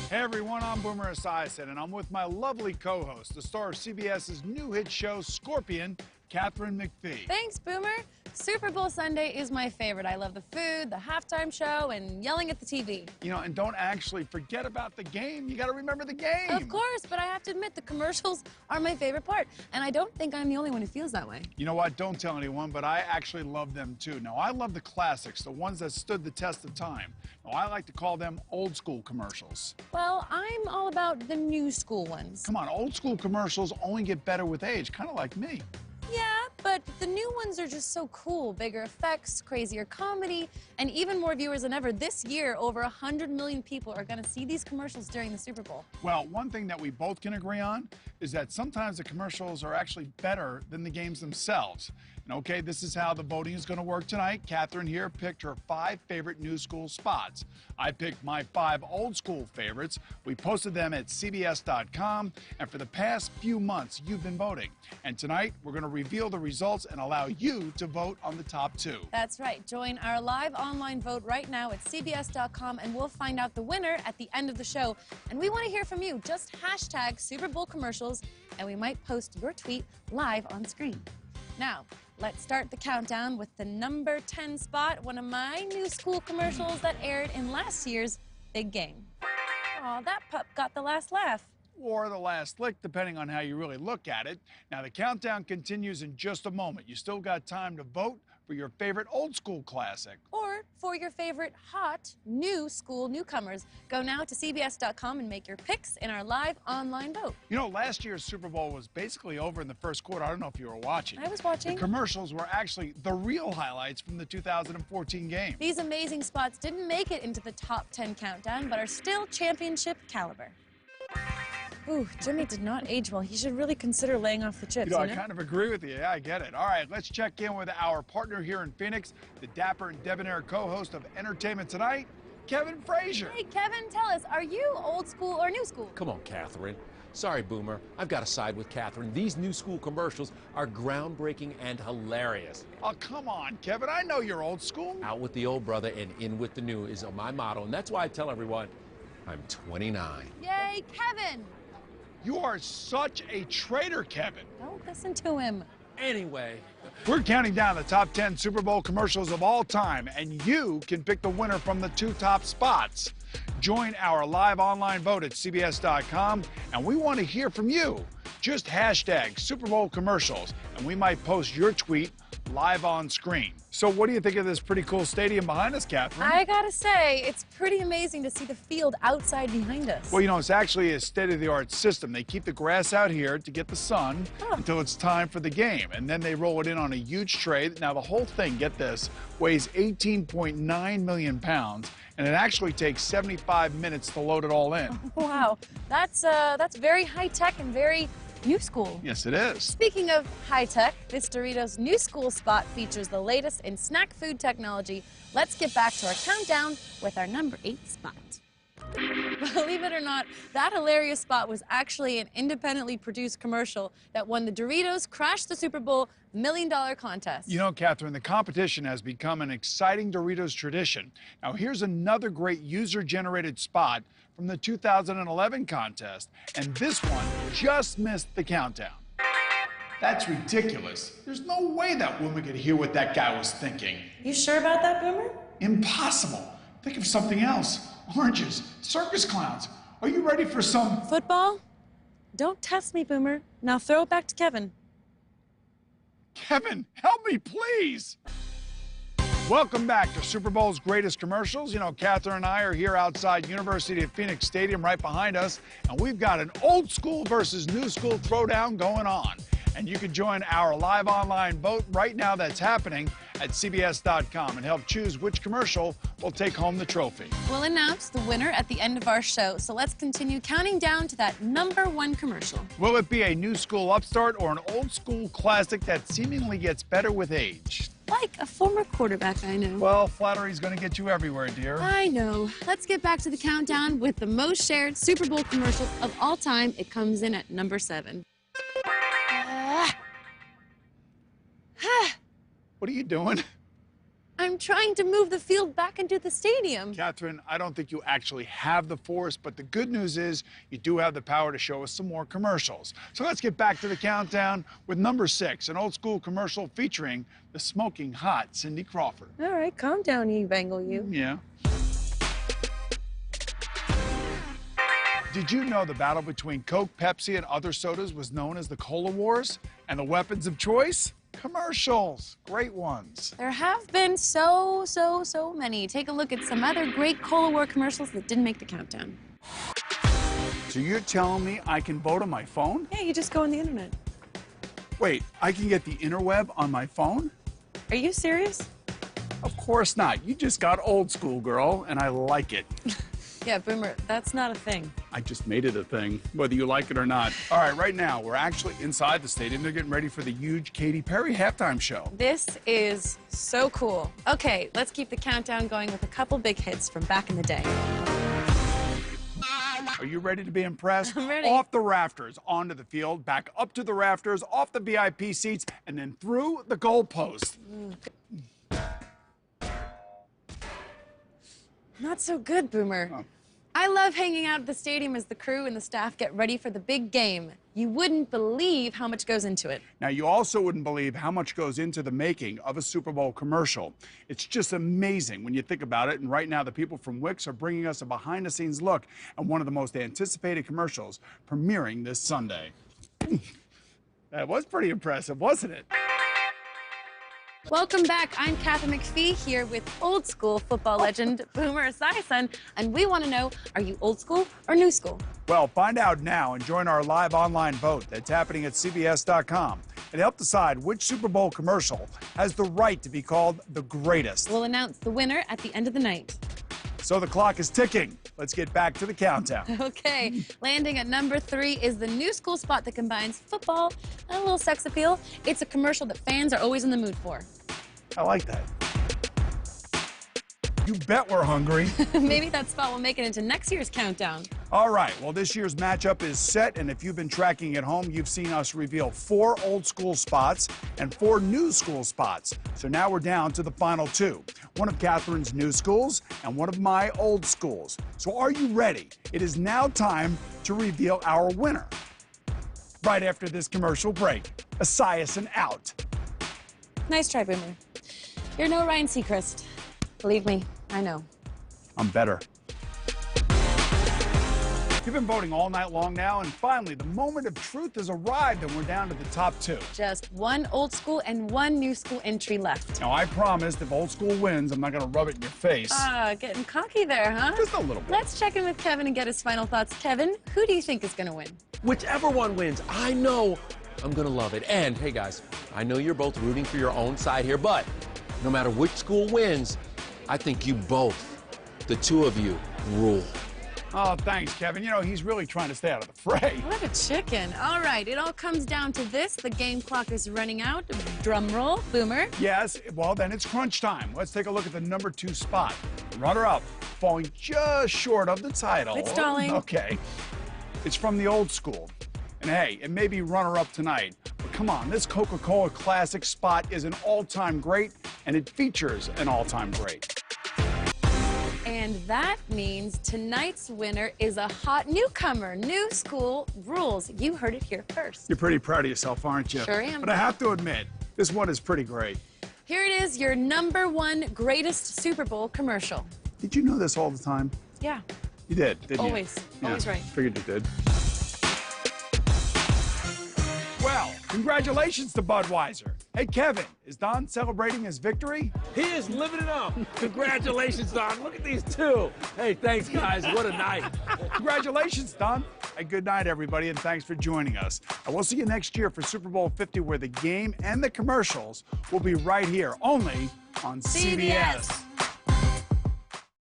Hey everyone, I'm Boomer Esiason, and I'm with my lovely co-host, the star of CBS's new hit show, Scorpion, Katharine McPhee. Thanks, Boomer. Super Bowl Sunday is my favorite. I love the food, the halftime show, and yelling at the TV. You know, and don't actually forget about the game. You got to remember the game. Of course, but I have to admit, the commercials are my favorite part, and I don't think I'm the only one who feels that way. You know what? Don't tell anyone, but I actually love them too. Now, I love the classics, the ones that stood the test of time. Now, I like to call them old school commercials. Well, I'm all about the new school ones. Come on, old school commercials only get better with age, kind of like me. Yeah, but the new ones are just so cool. Bigger effects, crazier comedy, and even more viewers than ever. This year, over 100 million people are going to see these commercials during the Super Bowl. Well, one thing that we both can agree on is that sometimes the commercials are actually better than the games themselves. And okay, this is how the voting is going to work tonight. Katharine here picked her 5 favorite new school spots. I picked my 5 old school favorites. We posted them at CBS.com, and for the past few months, you've been voting. And tonight, we're going to reveal the results and allow you to vote on the top 2. That's right. Join our live online vote right now at CBS.com, and we'll find out the winner at the end of the show. And we want to hear from you. Just hashtag Super Bowl commercials, and we might post your tweet live on screen. Now, let's start the countdown with the number 10 spot, one of my new school commercials that aired in last year's big game. Aw, that pup got the last laugh. Or the last lick, depending on how you really look at it. Now, the countdown continues in just a moment. You still got time to vote for your favorite old school classic. Or for your favorite hot new school newcomers. Go now to CBS.com and make your picks in our live online vote. You know, last year's Super Bowl was basically over in the first quarter. I don't know if you were watching. I was watching. The commercials were actually the real highlights from the 2014 game. These amazing spots didn't make it into the top 10 countdown, but are still championship caliber. Ooh, Jimmy did not age well. He should really consider laying off the chips, I kind of agree with you. Yeah, I get it. All right, let's check in with our partner here in Phoenix, the dapper and debonair co-host of Entertainment Tonight, Kevin Frazier. Hey, Kevin, tell us, are you old school or new school? Come on, Katharine. Sorry, Boomer. I've got to side with Katharine. These new school commercials are groundbreaking and hilarious. Oh, come on, Kevin. I know you're old school. Out with the old brother and in with the new is my motto, and that's why I tell everyone I'm 29. Yay, Kevin! You are such a traitor, Kevin. Don't listen to him. Anyway, we're counting down the top 10 Super Bowl commercials of all time, and you can pick the winner from the 2 top spots. Join our live online vote at CBS.com, and we want to hear from you. Just hashtag Super Bowl commercials, and we might post your tweet live on screen. So what do you think of this pretty cool stadium behind us, Katharine? I gotta say, it's pretty amazing to see the field outside behind us. Well, you know, it's actually a state-of-the-art system. They keep the grass out here to get the sun until it's time for the game, and then they roll it in on a huge tray. Now, the whole thing, get this, weighs 18.9 million pounds, and it actually takes 75 minutes to load it all in. Wow, that's very high-tech and very new school. Yes, it is. Speaking of high-tech, this Doritos new school spot features the latest in snack food technology. Let's get back to our countdown with our number 8 spot. Believe it or not, that hilarious spot was actually an independently produced commercial that won the Doritos Crash the Super Bowl $1 Million contest. You know, Katharine, the competition has become an exciting Doritos tradition. Now, here's another great user-generated spot from the 2011 contest, and this one just missed the countdown. That's ridiculous. There's no way that woman could hear what that guy was thinking. You sure about that, Boomer? Impossible. Think of something else. Oranges, circus clowns. Are you ready for some football? Don't test me, Boomer. Now throw it back to Kevin. Kevin, help me, please. Welcome back to Super Bowl's greatest commercials. You know, Katharine and I are here outside University of Phoenix Stadium right behind us, and we've got an old school versus new school throwdown going on. And you can join our live online vote right now that's happening at CBS.com and help choose which commercial will take home the trophy. We'll announce the winner at the end of our show, so let's continue counting down to that number 1 commercial. Will it be a new school upstart or an old school classic that seemingly gets better with age? Like a former quarterback, I know. Well, flattery's going to get you everywhere, dear. I know. Let's get back to the countdown with the most shared Super Bowl commercial of all time. It comes in at number 7. What are you doing? I'm trying to move the field back into the stadium. Katharine, I don't think you actually have the force, but the good news is you do have the power to show us some more commercials. So let's get back to the countdown with number 6, an old school commercial featuring the smoking hot Cindy Crawford. All right, calm down, you Bengal, you. Yeah. Did you know the battle between Coke, Pepsi, and other sodas was known as the Cola Wars? And the weapons of choice? Commercials. Great ones. There have been so many. Take a look at some other great Cola War commercials that didn't make the countdown. So you're telling me I can vote on my phone? Yeah, you just go on the internet. Wait, I can get the interweb on my phone? Are you serious? Of course not. You just got old school, girl, and I like it. Yeah, Boomer, that's not a thing. I just made it a thing, whether you like it or not. All right, right now, we're actually inside the stadium. They're getting ready for the huge Katy Perry halftime show. This is so cool. Okay, let's keep the countdown going with a couple big hits from back in the day. Are you ready to be impressed? I'm ready. Off the rafters, onto the field, back up to the rafters, off the VIP seats, and then through the goalpost. Not so good, Boomer. Oh. I love hanging out at the stadium as the crew and the staff get ready for the big game. You wouldn't believe how much goes into it. Now, you also wouldn't believe how much goes into the making of a Super Bowl commercial. It's just amazing when you think about it. And right now, the people from Wix are bringing us a behind-the-scenes look at one of the most anticipated commercials premiering this Sunday. That was pretty impressive, wasn't it? Welcome back. I'm Katharine McPhee here with old school football legend Boomer Esiason, and we want to know, are you old school or new school? Well, find out now and join our live online vote that's happening at CBS.com and help decide which Super Bowl commercial has the right to be called the greatest. We'll announce the winner at the end of the night. So the clock is ticking. Let's get back to the countdown. Okay, landing at number 3 is the new school spot that combines football and a little sex appeal. It's a commercial that fans are always in the mood for. I like that. You bet we're hungry. Maybe that spot will make it into next year's countdown. All right, well, this year's matchup is set, and if you've been tracking at home, you've seen us reveal 4 old school spots and 4 new school spots. So now we're down to the final 2, one of Katharine's new schools and one of my old schools. So are you ready? It is now time to reveal our winner. Right after this commercial break, Esiason out. Nice try, Boomer. You're no Ryan Seacrest. Believe me, I know. I'm better. You've been voting all night long now, and finally, the moment of truth has arrived, and we're down to the top 2. Just one old school and one new school entry left. Now, I promised if old school wins, I'm not going to rub it in your face. Getting cocky there, huh? Just a little bit. Let's check in with Kevin and get his final thoughts. Kevin, who do you think is going to win? Whichever one wins, I know I'm gonna love it. And hey guys, I know you're both rooting for your own side here, but no matter which school wins, I think you both, the 2 of you, rule. Oh, thanks, Kevin. You know, he's really trying to stay out of the fray. What a chicken. All right, it all comes down to this. The game clock is running out. Drum roll, Boomer. Yes, well, then it's crunch time. Let's take a look at the number 2 spot. Runner-up, falling just short of the title. It's stalling. Okay. It's from the old school. And hey, it may be runner-up tonight, but come on, this Coca-Cola classic spot is an all-time great, and it features an all-time great. And that means tonight's winner is a hot newcomer. New school rules. You heard it here first. You're pretty proud of yourself, aren't you? Sure am. But I have to admit, this one is pretty great. Here it is, your number 1 greatest Super Bowl commercial. Did you know this all the time? Yeah, You did, didn't you? always. Always right. Figured you did. Well, congratulations to Budweiser. Hey, Kevin, is Don celebrating his victory? He is living it up. Congratulations, Don. Look at these 2. Hey, thanks, guys. What a night. Congratulations, Don. Hey, good night, everybody, and thanks for joining us. And we'll see you next year for Super Bowl 50, where the game and the commercials will be right here, only on CBS.